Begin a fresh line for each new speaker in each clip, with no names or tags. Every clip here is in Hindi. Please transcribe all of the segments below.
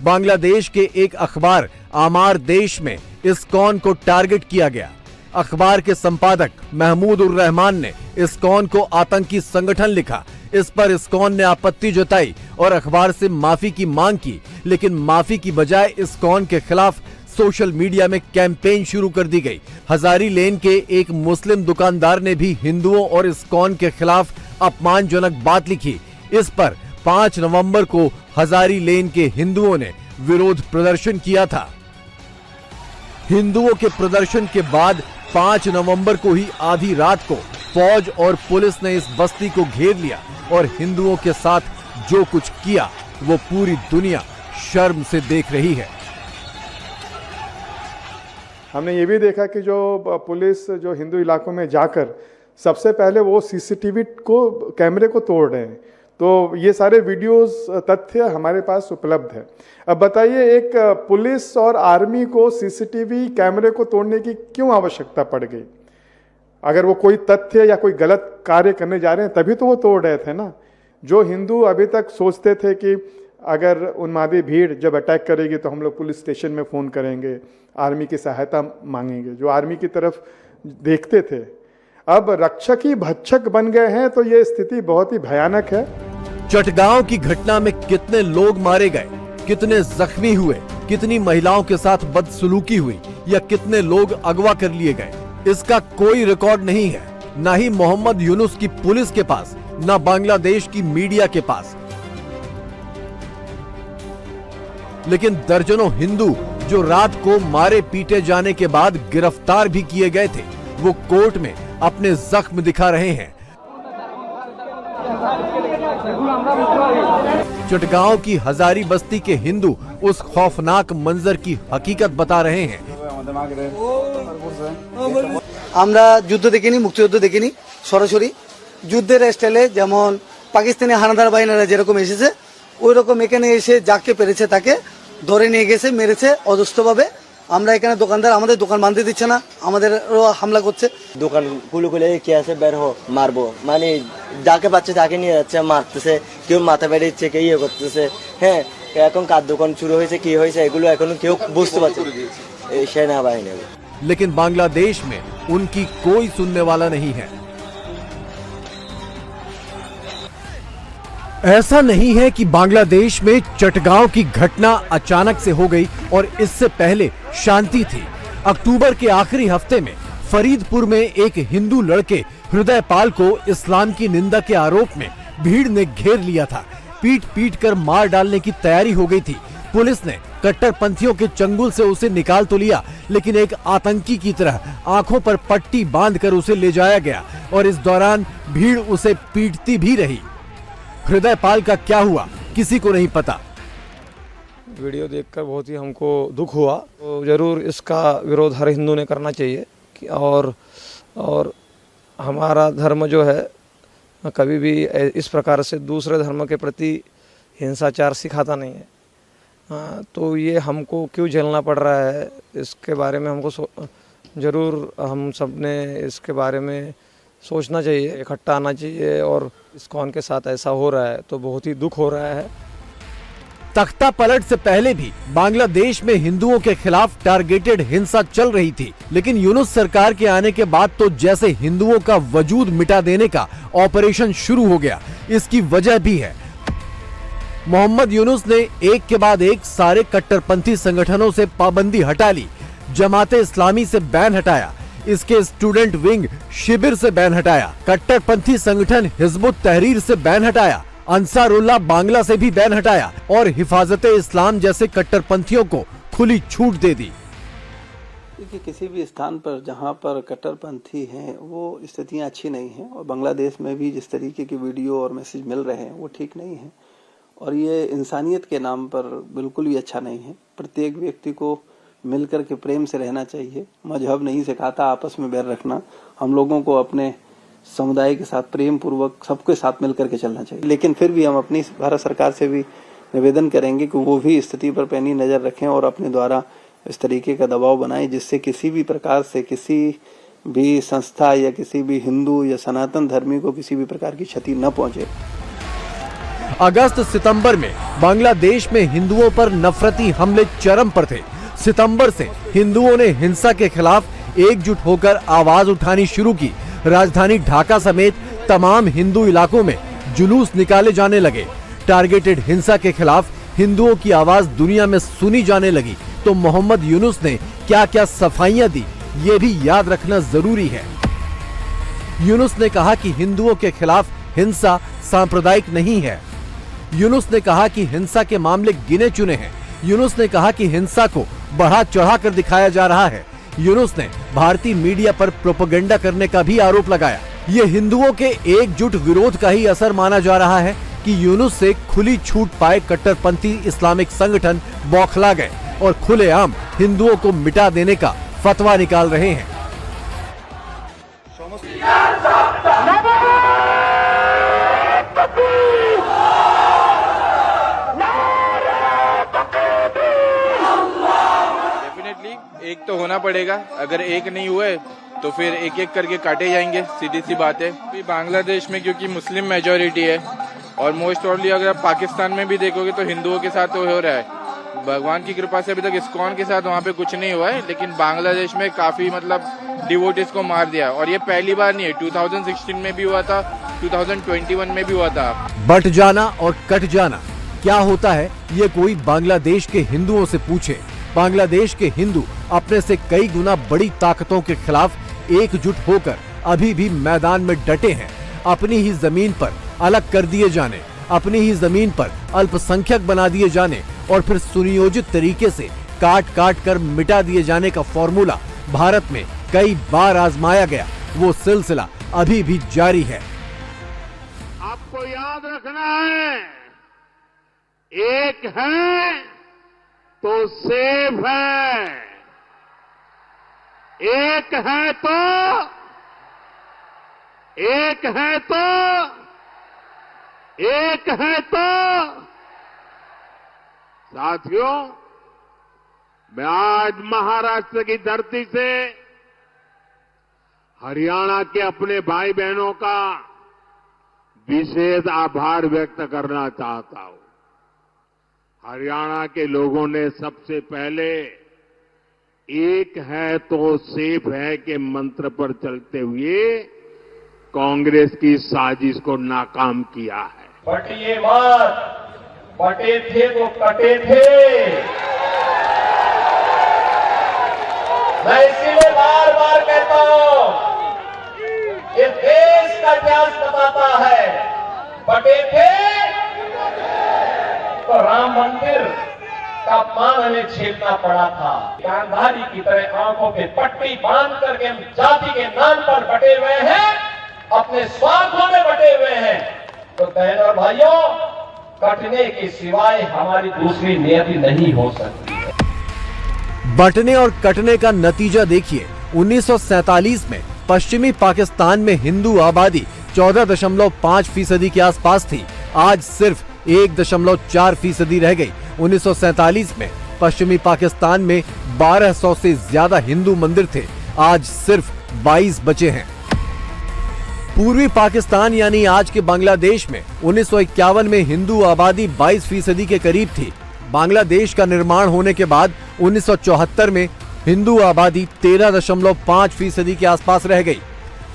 बांग्लादेश के एक अखबार आमार देश में इस्कॉन को टारगेट किया गया। अखबार के संपादक महमूद उर रहमान ने इस्कॉन को आतंकी संगठन लिखा। इस पर इस्कॉन ने आपत्ति जताई और अखबार से माफी की मांग की, लेकिन माफी की बजाय इस्कॉन के खिलाफ सोशल मीडिया में कैंपेन शुरू कर दी गई। हजारी लेन के एक मुस्लिम दुकानदार ने भी हिंदुओं और इस्कॉन के खिलाफ अपमानजनक बात लिखी। इस पर 5 नवंबर को हजारी लेन के हिंदुओं ने विरोध प्रदर्शन किया था। हिंदुओं के प्रदर्शन के बाद 5 नवंबर को ही आधी रात को फौज और पुलिस ने इस बस्ती को घेर लिया और हिंदुओं के साथ जो कुछ किया वो पूरी दुनिया शर्म से देख रही है।
हमने ये भी देखा कि जो पुलिस जो हिंदू इलाकों में जाकर सबसे पहले वो सीसीटीवी को कैमरे को तोड़ रहे हैं। तो ये सारे वीडियोस तथ्य हमारे पास उपलब्ध है। अब बताइए, एक पुलिस और आर्मी को सीसीटीवी कैमरे को तोड़ने की क्यों आवश्यकता पड़ गई? अगर वो कोई तथ्य या कोई गलत कार्य करने जा रहे हैं तभी तो वो तोड़ रहे थे ना। जो हिंदू अभी तक सोचते थे कि अगर उन्मादी भीड़ जब अटैक करेगी तो हम लोग पुलिस स्टेशन में फ़ोन करेंगे, आर्मी की सहायता मांगेंगे, जो आर्मी की तरफ देखते थे, अब रक्षक ही भक्षक बन गए हैं। तो ये स्थिति बहुत ही भयानक है।
चटगांव की घटना में कितने लोग मारे गए, कितने जख्मी हुए, कितनी महिलाओं के साथ बदसलूकी हुई या कितने लोग अगवा कर लिए गए, इसका कोई रिकॉर्ड नहीं है। न ही मोहम्मद यूनुस की पुलिस के पास, न बांग्लादेश की मीडिया के पास। लेकिन दर्जनों हिंदू जो रात को मारे पीटे जाने के बाद गिरफ्तार भी किए गए थे, वो कोर्ट में अपने जख्म दिखा रहे हैं। चटगांव की हजारी बस्ती के हिंदू उस खौफनाक मंजर की हकीकत बता रहे हैं।
আমরা যুদ্ধ দেখিনি, মুক্তিযুদ্ধ দেখিনি, সরাসরি যুদ্ধের স্টাইলে যেমন পাকিস্তানি হানাদার বাহিনীরা যেরকম এসেছে ওই রকম এখানে এসে যাকে পেরেছে তাকে ধরে নিয়ে গেছে, মেরেছে অজস্রভাবে। আমরা এখানে দোকানদার, আমাদের দোকান বাঁধতে দিচ্ছে না, আমাদেরও হামলা করছে।
দোকান খুলে কে আছে বের হো মারবো, মানে যাকে পাচ্ছে তাকে নিয়ে যাচ্ছে, মারতেছে, কেউ মাথা বেড়ে দিচ্ছে, কেউ ইয়ে করতেছে। হ্যাঁ, এখন কার দোকান শুরু হয়েছে, কি হয়েছে এগুলো এখনো কেউ বুঝতে পারছে এই সেনাবাহিনী।
लेकिन बांग्लादेश में उनकी कोई सुनने वाला नहीं है। ऐसा नहीं है कि बांग्लादेश में चटगांव की घटना अचानक से हो गई और इससे पहले शांति थी। अक्टूबर के आखिरी हफ्ते में फरीदपुर में एक हिंदू लड़के हृदयपाल को इस्लाम की निंदा के आरोप में भीड़ ने घेर लिया था। पीट पीट कर मार डालने की तैयारी हो गई थी। पुलिस ने कट्टरपंथियों के चंगुल से उसे निकाल तो लिया, लेकिन एक आतंकी की तरह आंखों पर पट्टी बांधकर उसे ले जाया गया और इस दौरान भीड़ उसे पीटती भी रही। हृदयपाल का क्या हुआ किसी को नहीं पता।
वीडियो देखकर बहुत ही हमको दुख हुआ। तो ज़रूर इसका विरोध हर हिंदू ने करना चाहिए और हमारा धर्म जो है कभी भी इस प्रकार से दूसरे धर्म के प्रति हिंसाचार सिखाता नहीं है। तो ये हमको क्यों झेलना पड़ रहा है, इसके बारे में हमको ज़रूर हम सब ने इसके बारे में सोचना चाहिए, इकट्ठा आना चाहिए। और इस्कॉन के साथ ऐसा हो रहा है तो बहुत ही दुख हो रहा है।
तख्ता पलट से पहले भी बांग्लादेश में हिंदुओं के खिलाफ टारगेटेड हिंसा चल रही थी, लेकिन यूनुस सरकार के आने के बाद तो जैसे हिंदुओं का वजूद मिटा देने का ऑपरेशन शुरू हो गया। इसकी वजह भी है, मोहम्मद यूनुस ने एक के बाद एक सारे कट्टरपंथी संगठनों से पाबंदी हटा ली। जमाते इस्लामी से बैन हटाया, इसके स्टूडेंट विंग शिविर से बैन हटाया, कट्टरपंथी संगठन हिजबुत तहरीर से बैन हटाया, अंसारुल्लाह बांग्ला से भी बैन हटाया और हिफाजते इस्लाम जैसे कट्टरपंथियों को खुली छूट दे दी।
देखिए, किसी भी स्थान पर जहां पर कट्टरपंथी हैं वो स्थितियां अच्छी नहीं हैं और बांग्लादेश में भी जिस तरीके की वीडियो और मैसेज मिल रहे हैं वो ठीक नहीं है और ये इंसानियत के नाम पर बिल्कुल भी अच्छा नहीं है। प्रत्येक व्यक्ति को मिलकर के प्रेम से रहना चाहिए। मजहब नहीं सिखाता आपस में बैर रखना। हम लोगों को अपने समुदाय के साथ प्रेम पूर्वक सबके साथ मिलकर के चलना चाहिए। लेकिन फिर भी हम अपनी भारत सरकार से भी निवेदन करेंगे कि वो भी स्थिति पर पैनी नजर रखें और अपने द्वारा इस तरीके का दबाव बनाएं जिससे किसी भी प्रकार से किसी भी संस्था या किसी भी हिंदू या सनातन धर्मी को किसी भी प्रकार की क्षति न पहुंचे।
अगस्त सितंबर में बांग्लादेश में हिंदुओं पर नफरती हमले चरम पर थे। सितंबर से हिंदुओं ने हिंसा के खिलाफ एकजुट होकर आवाज उठानी शुरू की। राजधानी ढाका समेत तमाम हिंदू इलाकों में जुलूस निकाले जाने लगे। टारगेटेड हिंसा के खिलाफ हिंदुओं की आवाज दुनिया में सुनी जाने लगी। तो मोहम्मद यूनुस ने क्या क्या सफाइयां दी, ये भी याद रखना जरूरी है। यूनुस ने कहा कि हिंदुओं के खिलाफ हिंसा सांप्रदायिक नहीं है। यूनुस ने कहा कि हिंसा के मामले गिने चुने हैं। यूनुस ने कहा कि हिंसा को बढ़ा चढ़ा कर दिखाया जा रहा है। यूनुस ने भारतीय मीडिया पर प्रोपेगेंडा करने का भी आरोप लगाया। ये हिंदुओं के एकजुट विरोध का ही असर माना जा रहा है कि यूनुस से खुली छूट पाए कट्टरपंथी इस्लामिक संगठन बौखला गए और खुलेआम हिंदुओं को मिटा देने का फतवा निकाल रहे हैं।
डेफिनेटली एक तो होना पड़ेगा, अगर एक नहीं हुए तो फिर एक एक करके काटे जाएंगे, सीधी सी बात है। अभी बांग्लादेश में क्योंकि मुस्लिम मेजोरिटी है और मोस्ट प्रोबेबली अगर आप पाकिस्तान में भी देखोगे तो हिंदुओं के साथ तो हो रहा है। भगवान की कृपा से अभी तक इस्कॉन के साथ वहाँ पे कुछ नहीं हुआ है, लेकिन बांग्लादेश में काफी डिवोटिस को मार दिया और ये पहली बार नहीं है। 2016 में भी हुआ था, 2021 में भी हुआ था।
बट जाना और कट जाना क्या होता है, ये कोई बांग्लादेश के हिंदुओं से पूछे। बांग्लादेश के हिंदू अपने से कई गुना बड़ी ताकतों के खिलाफ एकजुट होकर अभी भी मैदान में डटे हैं। अपनी ही जमीन पर अलग कर दिए जाने, अपनी ही जमीन पर अल्पसंख्यक बना दिए जाने और फिर सुनियोजित तरीके से काट काट कर मिटा दिए जाने का फॉर्मूला भारत में कई बार आजमाया गया। वो सिलसिला अभी भी जारी है।
आपको याद रखना है, एक है तो सेफ है, एक है तो साथियों, मैं आज महाराष्ट्र की धरती से हरियाणा के अपने भाई बहनों का विशेष आभार व्यक्त करना चाहता हूं। हरियाणा के लोगों ने सबसे पहले एक है तो सेफ है के मंत्र पर चलते हुए कांग्रेस की साजिश को नाकाम किया है।
बटिए मत, बटे थे तो कटे थे। मैं इसीलिए बार बार कहता हूं, ये देश का इतिहास बताता है, बटे थे तो राम मंदिर का अपमान हमें झेलना पड़ा था। गांधारी की तरह आंखों पे पट्टी बांध करके हम जाति के नाम पर बटे हुए हैं, अपने स्वार्थों में बटे हुए हैं। तो बहन और भाइयों, कटने के सिवाय हमारी दूसरी नियति नहीं हो सकती है।
बंटने और कटने का नतीजा देखिए। 1947 में पश्चिमी पाकिस्तान में हिंदू आबादी 14.5% के आसपास थी। आज सिर्फ 1.4% रह गई। 1947 में पश्चिमी पाकिस्तान में 1200 से ज्यादा हिंदू मंदिर थे, आज सिर्फ 22 बचे हैं। पूर्वी पाकिस्तान यानी आज के बांग्लादेश में 1951 में हिंदू आबादी 22% के करीब थी। बांग्लादेश का निर्माण होने के बाद 1974 में हिंदू आबादी 13.5% के आसपास रह गई।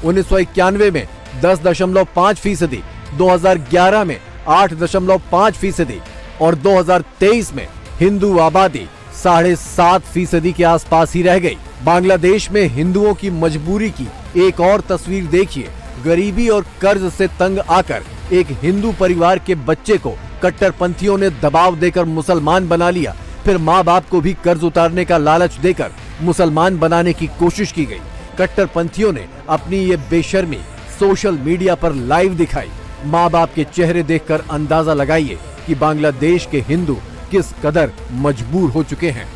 1991 में 10.5%, 2011 में 8.5% और 2023 में हिंदू आबादी 7.5% के आसपास ही रह गई। बांग्लादेश में हिंदुओं की मजबूरी की एक और तस्वीर देखिए। गरीबी और कर्ज से तंग आकर एक हिंदू परिवार के बच्चे को कट्टरपंथियों ने दबाव देकर मुसलमान बना लिया। फिर माँ बाप को भी कर्ज उतारने का लालच देकर मुसलमान बनाने की कोशिश की गई। कट्टरपंथियों ने अपनी ये बेशर्मी सोशल मीडिया पर लाइव दिखाई। माँ बाप के चेहरे देखकर अंदाजा लगाइए कि बांग्लादेश के हिंदू किस कदर मजबूर हो चुके हैं।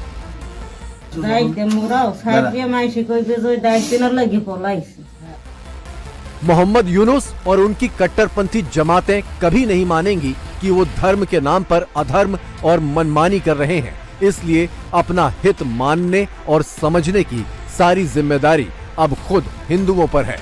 मोहम्मद यूनुस और उनकी कट्टरपंथी जमातें कभी नहीं मानेंगी कि वो धर्म के नाम पर अधर्म और मनमानी कर रहे हैं। इसलिए अपना हित मानने और समझने की सारी जिम्मेदारी अब खुद हिंदुओं पर है।